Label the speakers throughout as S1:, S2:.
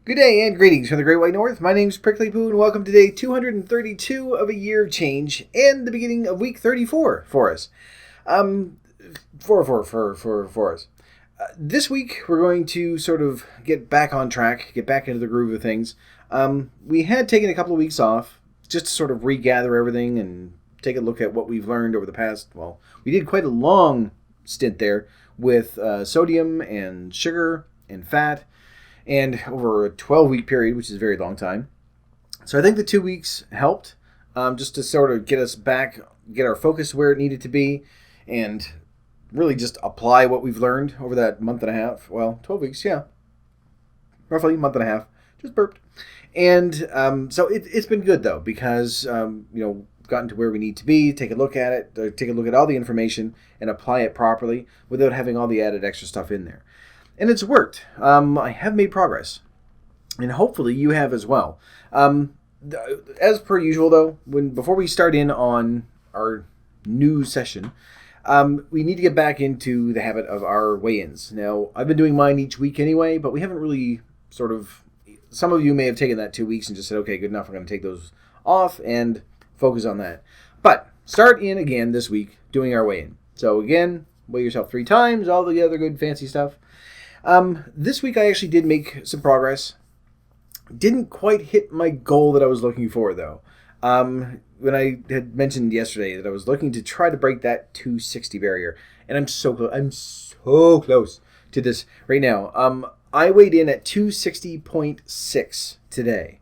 S1: Good day and greetings from the Great White North. My name's Prickly Poo and welcome to day 232 of a year of change and the beginning of week 34 for us. For us. This week we're going to sort of get back on track, get back into the groove of things. We had taken a couple of weeks off just to sort of regather everything and take a look at what we've learned over the past, we did quite a long stint there with sodium and sugar and fat, and over a 12-week period, which is a very long time. So I think the 2 weeks helped, just to sort of get us back, get our focus where it needed to be, and really just apply what we've learned over that month and a half. Well, 12 weeks, yeah. Roughly a month and a half. Just burped. And so it's been good, though, because, gotten to where we need to be, take a look at it, take a look at all the information, and apply it properly without having all the added extra stuff in there. And it's worked. I have made progress. And hopefully you have as well. As per usual, though, before we start in on our new session, we need to get back into the habit of our weigh-ins. Now, I've been doing mine each week anyway, but we haven't really some of you may have taken that 2 weeks and just said, okay, good enough, we're going to take those off and focus on that. But start in again this week doing our weigh-in. So again, weigh yourself 3 times, all the other good fancy stuff. This week I actually did make some progress. Didn't quite hit my goal that I was looking for, though. When I had mentioned yesterday that I was looking to try to break that 260 barrier, and I'm so close. I'm so close to this right now. I weighed in at 260.6 today,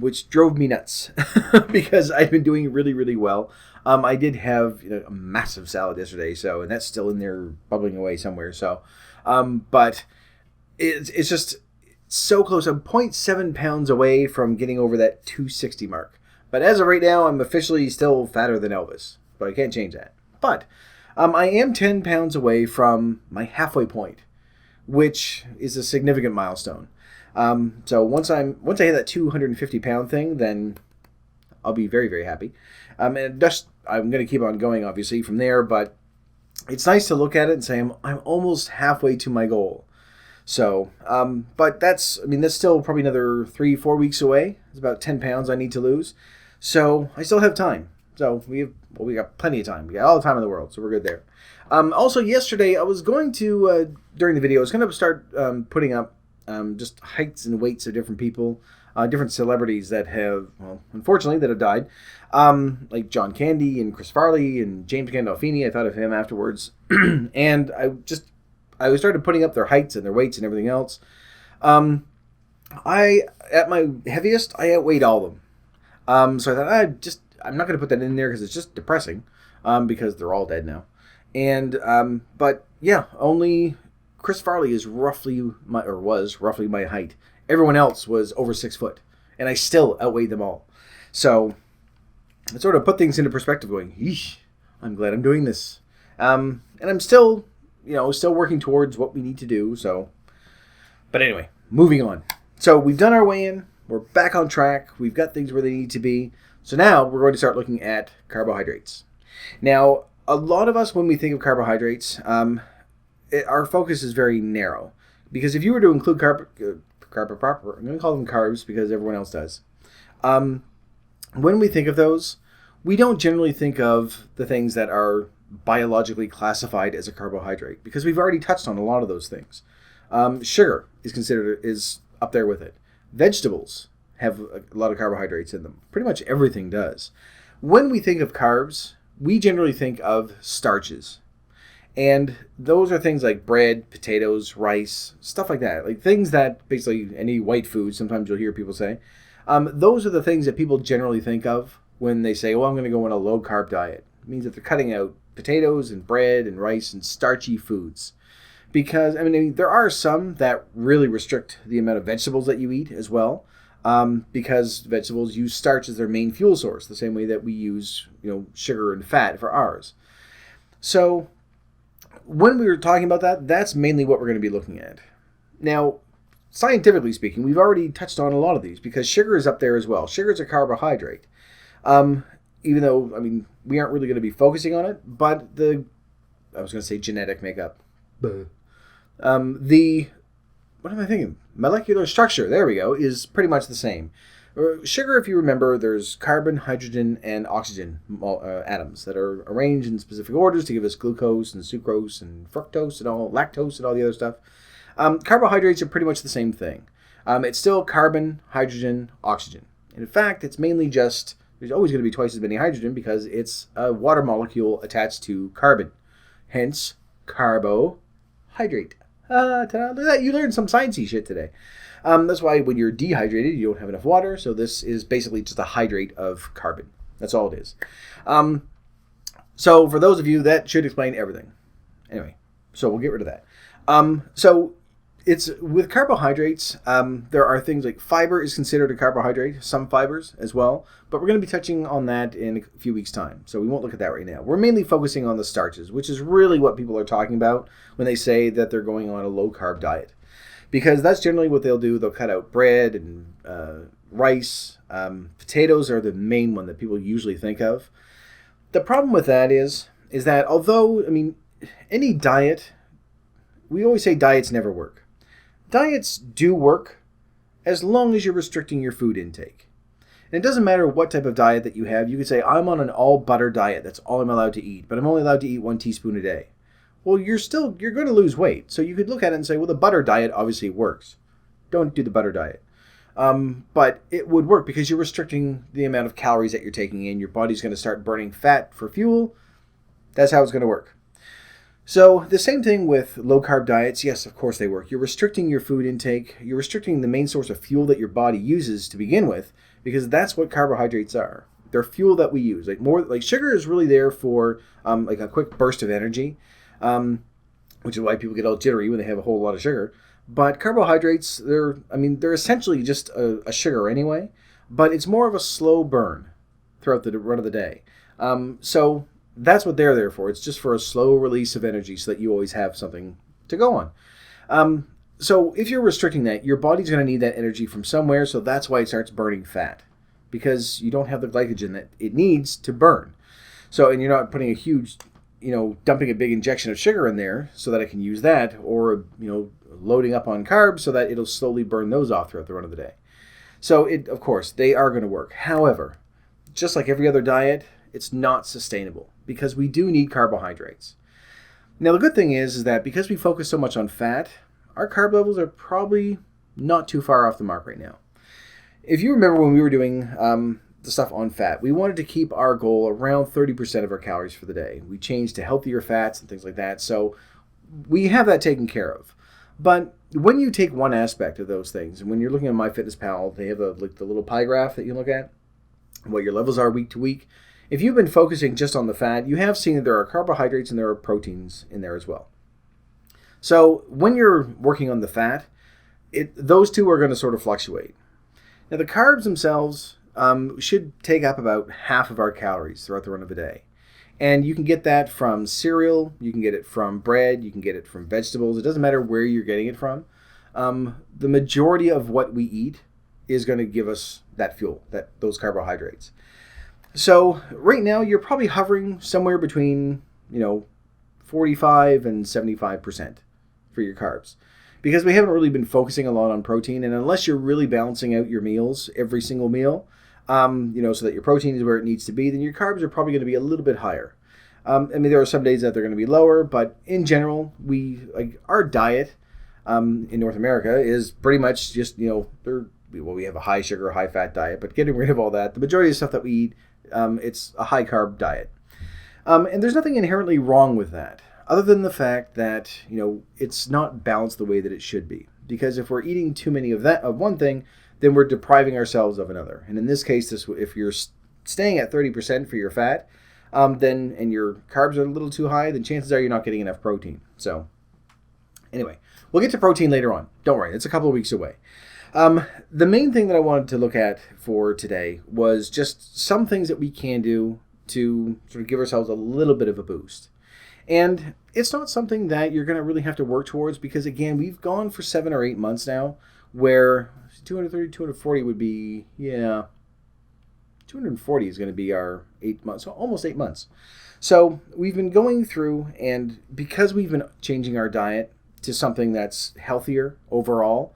S1: which drove me nuts because I've been doing really, really well. I did have a massive salad yesterday, and that's still in there bubbling away somewhere. But it's just so close. I'm 0.7 pounds away from getting over that 260 mark. But as of right now, I'm officially still fatter than Elvis. But I can't change that. But I am 10 pounds away from my halfway point, which is a significant milestone. So once I hit that 250 pound thing, then I'll be very, very happy. And just I'm going to keep on going, obviously, from there. But it's nice to look at it and say I'm almost halfway to my goal. So, but that's still probably another 3-4 weeks away. It's about 10 pounds I need to lose. So I still have time. So we got plenty of time. We got all the time in the world, so we're good there. Also, yesterday I was going to during the video I was going to start putting up just heights and weights of different people, different celebrities that have, unfortunately, that have died, like John Candy and Chris Farley and James Gandolfini. I thought of him afterwards, and I started putting up their heights and their weights and everything else. At my heaviest, I outweighed all of them. So I thought I'm not going to put that in there because it's just depressing, because they're all dead now. And but yeah, only Chris Farley is was roughly my height. Everyone else was over 6 foot, and I still outweighed them all. So it sort of put things into perspective, going, "Eesh, I'm glad I'm doing this." And I'm still, still working towards what we need to do. So, but anyway, moving on. So we've done our weigh-in. We're back on track. We've got things where they need to be. So now we're going to start looking at carbohydrates. Now, a lot of us, when we think of carbohydrates, our focus is very narrow. Because if you were to include I'm going to call them carbs because everyone else does. When we think of those, we don't generally think of the things that are biologically classified as a carbohydrate because we've already touched on a lot of those things. Sugar is up there with it. Vegetables have a lot of carbohydrates in them. Pretty much everything does. When we think of carbs, we generally think of starches. And those are things like bread, potatoes, rice, stuff like that. Like things that basically any white food, sometimes you'll hear people say. Those are the things that people generally think of when they say, I'm going to go on a low-carb diet. It means that they're cutting out potatoes and bread and rice and starchy foods. Because, there are some that really restrict the amount of vegetables that you eat as well. Because vegetables use starch as their main fuel source, the same way that we use, sugar and fat for ours. So when we were talking about that, that's mainly what we're going to be looking at. Now, scientifically speaking, we've already touched on a lot of these because sugar is up there as well. Sugar is a carbohydrate. Even though, we aren't really going to be focusing on it, but I was going to say genetic makeup. The what am I thinking? Molecular structure, there we go, is pretty much the same. Sugar, if you remember, there's carbon, hydrogen, and oxygen atoms that are arranged in specific orders to give us glucose and sucrose and fructose and all lactose and all the other stuff. Carbohydrates are pretty much the same thing. It's still carbon, hydrogen, oxygen. And in fact, it's mainly just, there's always going to be twice as many hydrogen because it's a water molecule attached to carbon. Hence, carbohydrate. Look at that. You learned some sciencey shit today. That's why when you're dehydrated, you don't have enough water. So this is basically just a hydrate of carbon. That's all it is. So for those of you, that should explain everything. Anyway, so we'll get rid of that. So it's with carbohydrates, there are things like fiber is considered a carbohydrate, some fibers as well. But we're going to be touching on that in a few weeks' time. So we won't look at that right now. We're mainly focusing on the starches, which is really what people are talking about when they say that they're going on a low-carb diet. Because that's generally what they'll do. They'll cut out bread and rice. Potatoes are the main one that people usually think of. The problem with that is that although, I mean, any diet, we always say diets never work. Diets do work as long as you're restricting your food intake. And it doesn't matter what type of diet that you have. You could say, I'm on an all-butter diet. That's all I'm allowed to eat. But I'm only allowed to eat 1 teaspoon a day. Well, you're going to lose weight. So you could look at it and say, well, the butter diet obviously works. Don't do the butter diet. But it would work because you're restricting the amount of calories that you're taking in. Your body's going to start burning fat for fuel. That's how it's going to work. So the same thing with low-carb diets. Yes, of course they work. You're restricting your food intake. You're restricting the main source of fuel that your body uses to begin with because that's what carbohydrates are. They're fuel that we use. Like sugar is really there for like a quick burst of energy. Which is why people get all jittery when they have a whole lot of sugar. But carbohydrates, they're essentially just a sugar anyway, but it's more of a slow burn throughout the run of the day. So that's what they're there for. It's just for a slow release of energy so that you always have something to go on. So if you're restricting that, your body's going to need that energy from somewhere, so that's why it starts burning fat, because you don't have the glycogen that it needs to burn. So, and you're not putting a huge, dumping a big injection of sugar in there so that I can use that, or, loading up on carbs so that it'll slowly burn those off throughout the run of the day. So, of course, they are going to work. However, just like every other diet, it's not sustainable because we do need carbohydrates. Now, the good thing is that because we focus so much on fat, our carb levels are probably not too far off the mark right now. If you remember when we were doing the stuff on fat, we wanted to keep our goal around 30% of our calories for the day. We changed to healthier fats and things like that. So we have that taken care of. But when you take one aspect of those things, and when you're looking at MyFitnessPal, they have the little pie graph that you look at, what your levels are week to week. If you've been focusing just on the fat, you have seen that there are carbohydrates and there are proteins in there as well. So when you're working on the fat, those two are going to sort of fluctuate. Now the carbs themselves should take up about half of our calories throughout the run of the day. And you can get that from cereal, you can get it from bread, you can get it from vegetables. It doesn't matter where you're getting it from. The majority of what we eat is going to give us that fuel, those carbohydrates. So right now you're probably hovering somewhere between 45 and 75% for your carbs, because we haven't really been focusing a lot on protein. And unless you're really balancing out your meals, every single meal, so that your protein is where it needs to be, then your carbs are probably going to be a little bit higher. There are some days that they're going to be lower, but in general, our diet in North America is pretty much just, we have a high sugar, high fat diet, but getting rid of all that, the majority of the stuff that we eat, it's a high carb diet. And there's nothing inherently wrong with that, other than the fact that, it's not balanced the way that it should be. Because if we're eating too many of one thing, then we're depriving ourselves of another. And in this case, if you're staying at 30% for your fat, and your carbs are a little too high, then chances are you're not getting enough protein. So anyway, we'll get to protein later on. Don't worry, it's a couple of weeks away. The main thing that I wanted to look at for today was just some things that we can do to sort of give ourselves a little bit of a boost. And it's not something that you're going to really have to work towards because, again, we've gone for 7 or 8 months now where 230, 240 would be, 240 is going to be our 8 months, so almost 8 months. So we've been going through, and because we've been changing our diet, to something that's healthier overall,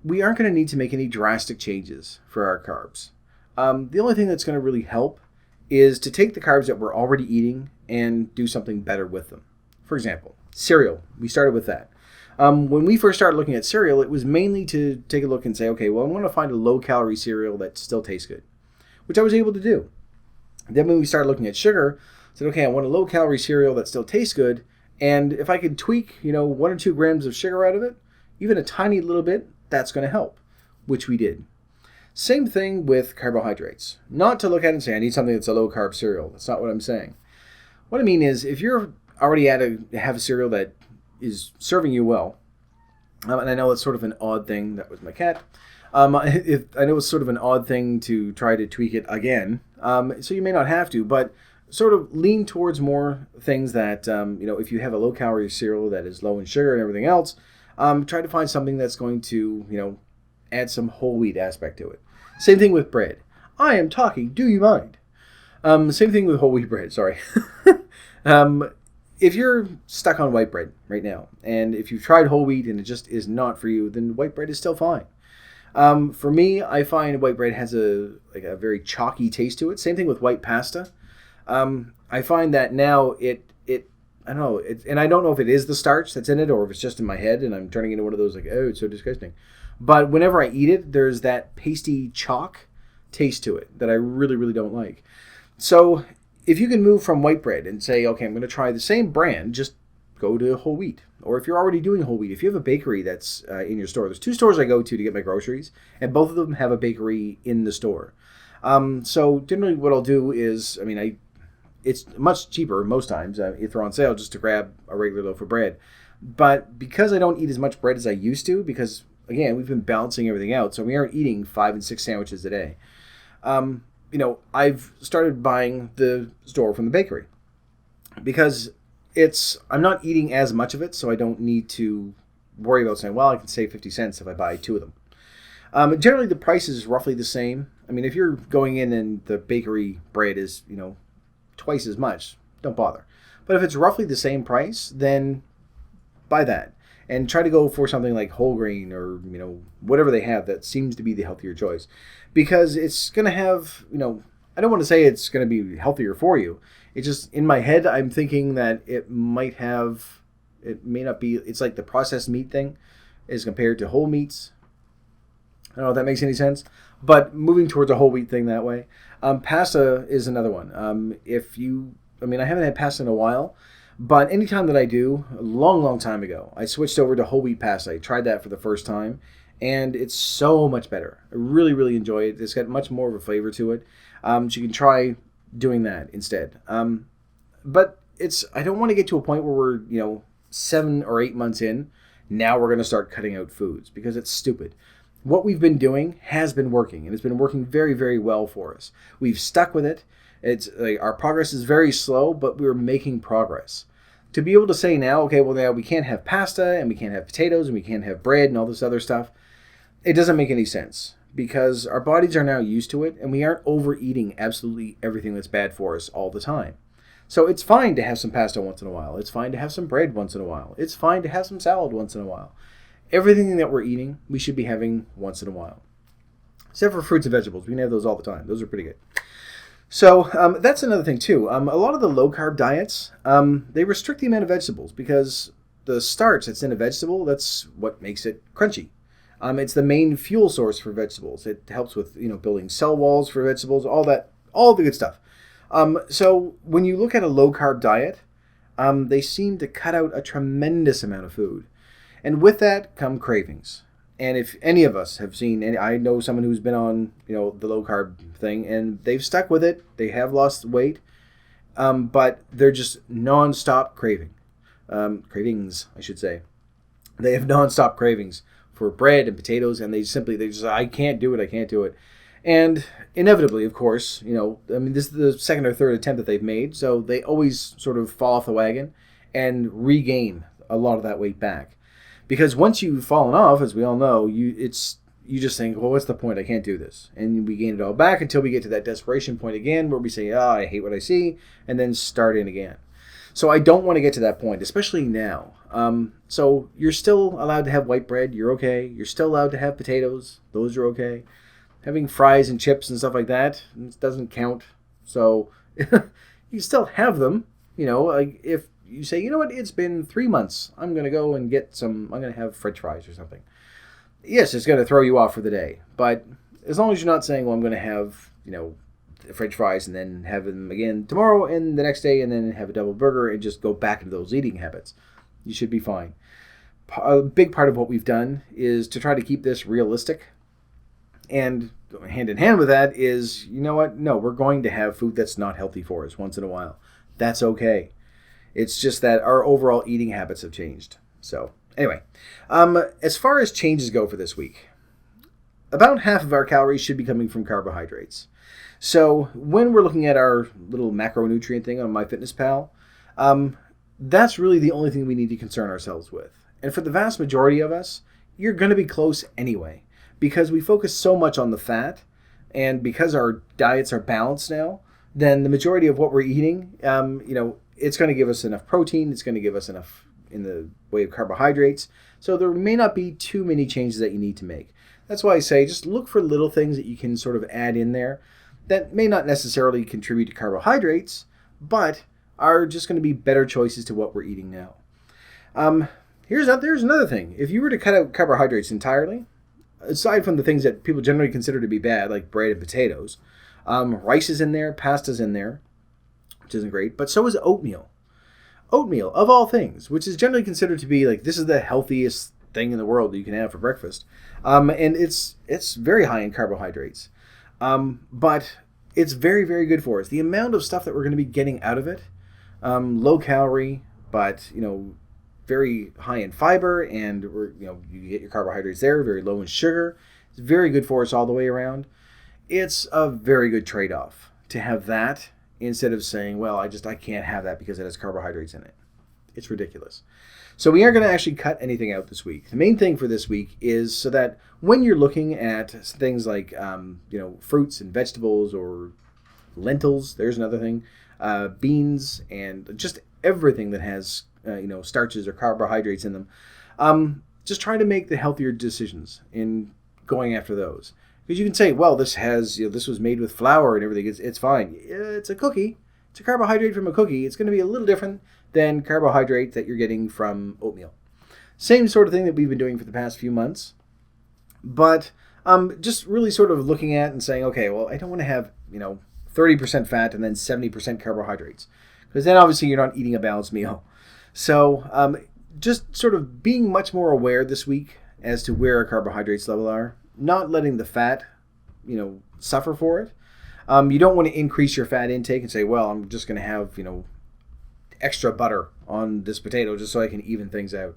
S1: we aren't going to need to make any drastic changes for our carbs. The only thing that's going to really help is to take the carbs that we're already eating and do something better with them. For example, cereal. We started with that. When we first started looking at cereal, it was mainly to take a look and say, okay, well, I want to find a low-calorie cereal that still tastes good, which I was able to do. Then when we started looking at sugar, I said, okay, I want a low-calorie cereal that still tastes good, and if I could tweak, 1 or 2 grams of sugar out of it, even a tiny little bit, that's going to help, which we did. Same thing with carbohydrates. Not to look at it and say, I need something that's a low-carb cereal. That's not what I'm saying. What I mean is, if you're already have a cereal that is serving you well, and I know it's sort of an odd thing, that was my cat, I know it's sort of an odd thing to try to tweak it again, so you may not have to, but sort of lean towards more things that, if you have a low-calorie cereal that is low in sugar and everything else, try to find something that's going to, add some whole wheat aspect to it. Same thing with bread. I am talking, do you mind? Same thing with whole wheat bread, sorry. If you're stuck on white bread right now, and if you've tried whole wheat and it just is not for you, then white bread is still fine. For me, I find white bread has a very chalky taste to it. Same thing with white pasta. I find that now I don't know, and I don't know if it is the starch that's in it or if it's just in my head and I'm turning into one of those oh, it's so disgusting. But whenever I eat it, there's that pasty chalk taste to it that I really, really don't like. So if you can move from white bread and say, okay, I'm going to try the same brand, just go to whole wheat. Or if you're already doing whole wheat, if you have a bakery that's in your store, there's 2 stores I go to get my groceries, and both of them have a bakery in the store. So generally what I'll do is, it's much cheaper most times if they're on sale just to grab a regular loaf of bread. But because I don't eat as much bread as I used to, because again, we've been balancing everything out, so we aren't eating 5 and 6 sandwiches a day. I've started buying the store from the bakery because I'm not eating as much of it, so I don't need to worry about saying, well, I can save 50 cents if I buy 2 of them. Generally, the price is roughly the same. If you're going in and the bakery bread is, twice as much, don't bother. But if it's roughly the same price, then buy that. And try to go for something like whole grain or, whatever they have that seems to be the healthier choice. Because it's going to have, I don't want to say it's going to be healthier for you. It's just, in my head, I'm thinking that it may not be, it's like the processed meat thing as compared to whole meats. I don't know if that makes any sense. But moving towards a whole wheat thing that way. Pasta is another one. I haven't had pasta in a while. But anytime that I do, a long, long time ago, I switched over to whole wheat pasta. I tried that for the first time, and it's so much better. I really, really enjoy it. It's got much more of a flavor to it. So you can try doing that instead. But I don't want to get to a point where we're, 7 or 8 months in. Now we're going to start cutting out foods because it's stupid. What we've been doing has been working, and it's been working very, very well for us. We've stuck with it. It's our progress is very slow, but we're making progress. To be able to say now, okay, well now we can't have pasta and we can't have potatoes and we can't have bread and all this other stuff, it doesn't make any sense because our bodies are now used to it and we aren't overeating absolutely everything that's bad for us all the time. So it's fine to have some pasta once in a while. It's fine to have some bread once in a while. It's fine to have some salad once in a while. Everything that we're eating, we should be having once in a while. Except for fruits and vegetables. We can have those all the time. Those are pretty good. So that's another thing too. A lot of the low-carb diets, they restrict the amount of vegetables because the starch that's in a vegetable, that's what makes it crunchy. It's the main fuel source for vegetables. It helps with building cell walls for vegetables, all the good stuff. So when you look at a low-carb diet, they seem to cut out a tremendous amount of food. And with that come cravings. And if any of us have seen, I know someone who's been on, the low carb thing, and they've stuck with it. They have lost weight, but they're just nonstop cravings, I should say. They have nonstop cravings for bread and potatoes, and they just, I can't do it. And inevitably, of course, this is the second or third attempt that they've made, so they always sort of fall off the wagon and regain a lot of that weight back. Because once you've fallen off, as we all know, you just think, well, what's the point? I can't do this. And we gain it all back until we get to that desperation point again where we say, I hate what I see, and then start in again. So I don't want to get to that point, especially now. So you're still allowed to have white bread. You're okay. You're still allowed to have potatoes. Those are okay. Having fries and chips and stuff like that doesn't count. So you still have them. Like if you say, you know what, it's been 3 months. I'm going to go and I'm going to have French fries or something. Yes, it's going to throw you off for the day. But as long as you're not saying, well, I'm going to have, French fries and then have them again tomorrow and the next day and then have a double burger and just go back into those eating habits, you should be fine. A big part of what we've done is to try to keep this realistic. And hand in hand with that is, you know what? No, we're going to have food that's not healthy for us once in a while. That's okay. It's just that our overall eating habits have changed. So anyway, as far as changes go for this week, about half of our calories should be coming from carbohydrates. So when we're looking at our little macronutrient thing on MyFitnessPal, that's really the only thing we need to concern ourselves with. And for the vast majority of us, you're going to be close anyway, because we focus so much on the fat, and because our diets are balanced now, then the majority of what we're eating, it's going to give us enough protein, it's going to give us enough in the way of carbohydrates, so there may not be too many changes that you need to make. That's why I say just look for little things that you can sort of add in there that may not necessarily contribute to carbohydrates, but are just going to be better choices to what we're eating now. There's another thing. If you were to cut out carbohydrates entirely, aside from the things that people generally consider to be bad, like bread and potatoes, rice is in there, pasta's in there, which isn't great, but so is oatmeal. Oatmeal, of all things, which is generally considered to be like, this is the healthiest thing in the world that you can have for breakfast. And it's very high in carbohydrates. But it's very, very good for us. The amount of stuff that we're going to be getting out of it, low calorie, but, very high in fiber, and you get your carbohydrates there, very low in sugar. It's very good for us all the way around. It's a very good trade-off to have that instead of saying, well, I can't have that because it has carbohydrates in it. It's ridiculous. So we aren't going to actually cut anything out this week. The main thing for this week is so that when you're looking at things like, fruits and vegetables or lentils, there's another thing, beans, and just everything that has, starches or carbohydrates in them, just try to make the healthier decisions in going after those. Because you can say, well, this was made with flour and everything. It's fine. It's a cookie. It's a carbohydrate from a cookie. It's going to be a little different than carbohydrate that you're getting from oatmeal. Same sort of thing that we've been doing for the past few months. But just really sort of looking at and saying, okay, well, I don't want to have, 30% fat and then 70% carbohydrates. Because then obviously you're not eating a balanced meal. So just sort of being much more aware this week as to where our carbohydrates level are. Not letting the fat, suffer for it. You don't want to increase your fat intake and say, well, I'm just going to have, extra butter on this potato just so I can even things out.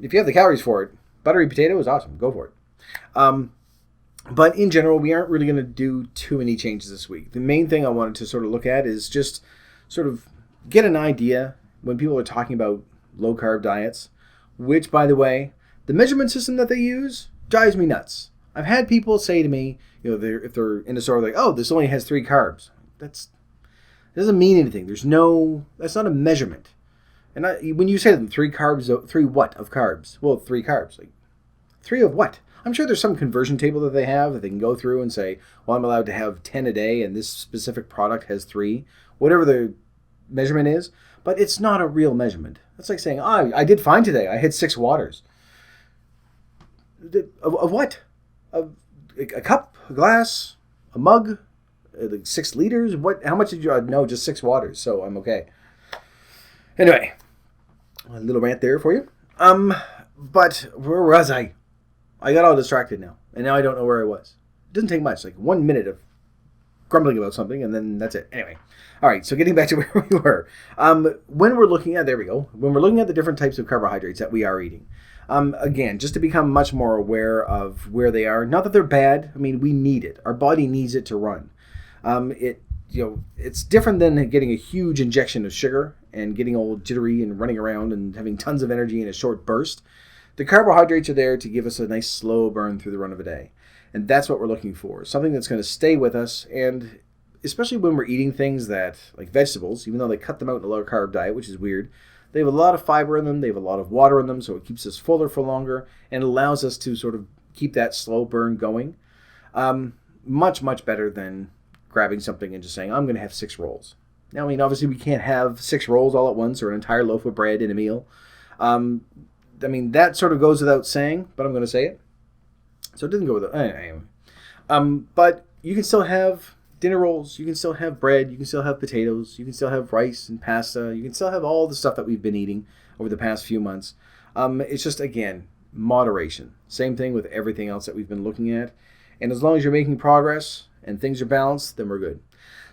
S1: If you have the calories for it, buttery potato is awesome. Go for it. But in general, we aren't really going to do too many changes this week. The main thing I wanted to sort of look at is just sort of get an idea when people are talking about low-carb diets, which, by the way, the measurement system that they use drives me nuts. I've had people say to me, if they're in a store, like, oh, this only has 3 carbs. That doesn't mean anything. That's not a measurement. And when you say to them, 3 carbs, 3 what of carbs? Well, 3 carbs. Like, 3 of what? I'm sure there's some conversion table that they have that they can go through and say, well, I'm allowed to have 10 a day and this specific product has 3. Whatever the measurement is. But it's not a real measurement. That's like saying, I did fine today. I had 6 waters. Of what? Of a cup, a glass, a mug, like 6 liters? What? How much did you? No, just 6 waters. So I'm okay. Anyway, a little rant there for you. But where was I? I got all distracted now, and now I don't know where I was. It doesn't take much, like 1 minute of grumbling about something, and then that's it. Anyway, all right. So getting back to where we were, when we're looking at when we're looking at the different types of carbohydrates that we are eating. Again, just to become much more aware of where they are. Not that they're bad. I mean, we need it. Our body needs it to run. It's different than getting a huge injection of sugar and getting all jittery and running around and having tons of energy in a short burst. The carbohydrates are there to give us a nice slow burn through the run of a day. And that's what we're looking for. Something that's going to stay with us. And especially when we're eating things that, like vegetables, even though they cut them out in a low carb diet, which is weird, they have a lot of fiber in them, they have a lot of water in them, so it keeps us fuller for longer and allows us to sort of keep that slow burn going. Much, much better than grabbing something and just saying, I'm going to have 6 rolls. Now, I mean, obviously we can't have 6 rolls all at once or an entire loaf of bread in a meal. I mean, that sort of goes without saying, but I'm going to say it. So it doesn't go without anyway. But you can still have dinner rolls, you can still have bread, you can still have potatoes, you can still have rice and pasta, you can still have all the stuff that we've been eating over the past few months. It's just, again, moderation. Same thing with everything else that we've been looking at. And as long as you're making progress and things are balanced, then we're good.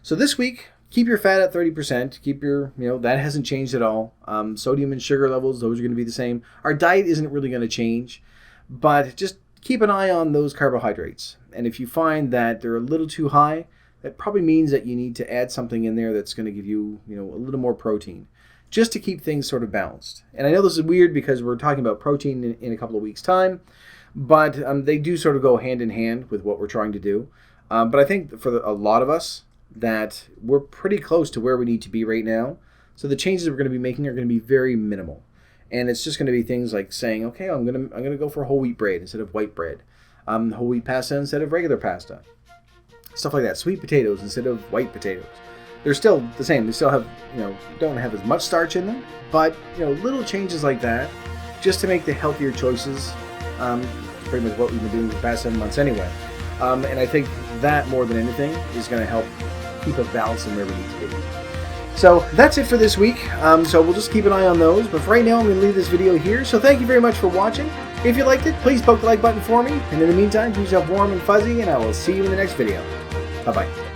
S1: So this week, keep your fat at 30%. Keep your, that hasn't changed at all. Sodium and sugar levels, those are going to be the same. Our diet isn't really going to change, but just keep an eye on those carbohydrates. And if you find that they're a little too high, that probably means that you need to add something in there that's going to give you, a little more protein, just to keep things sort of balanced. And I know this is weird because we're talking about protein in a couple of weeks' time, but they do sort of go hand in hand with what we're trying to do. But I think for a lot of us that we're pretty close to where we need to be right now. So the changes we're going to be making are going to be very minimal. And it's just going to be things like saying, okay, I'm going to go for whole wheat bread instead of white bread. Whole wheat pasta instead of regular pasta. Stuff like that. Sweet potatoes instead of white potatoes. They're still the same. They still have, don't have as much starch in them. But, little changes like that just to make the healthier choices. Pretty much what we've been doing for the past 7 months anyway. And I think that more than anything is going to help keep us balanced in where we need to be. So that's it for this week. So we'll just keep an eye on those. But for right now, I'm going to leave this video here. So thank you very much for watching. If you liked it, please poke the like button for me. And in the meantime, keep yourself warm and fuzzy, and I will see you in the next video. Bye-bye.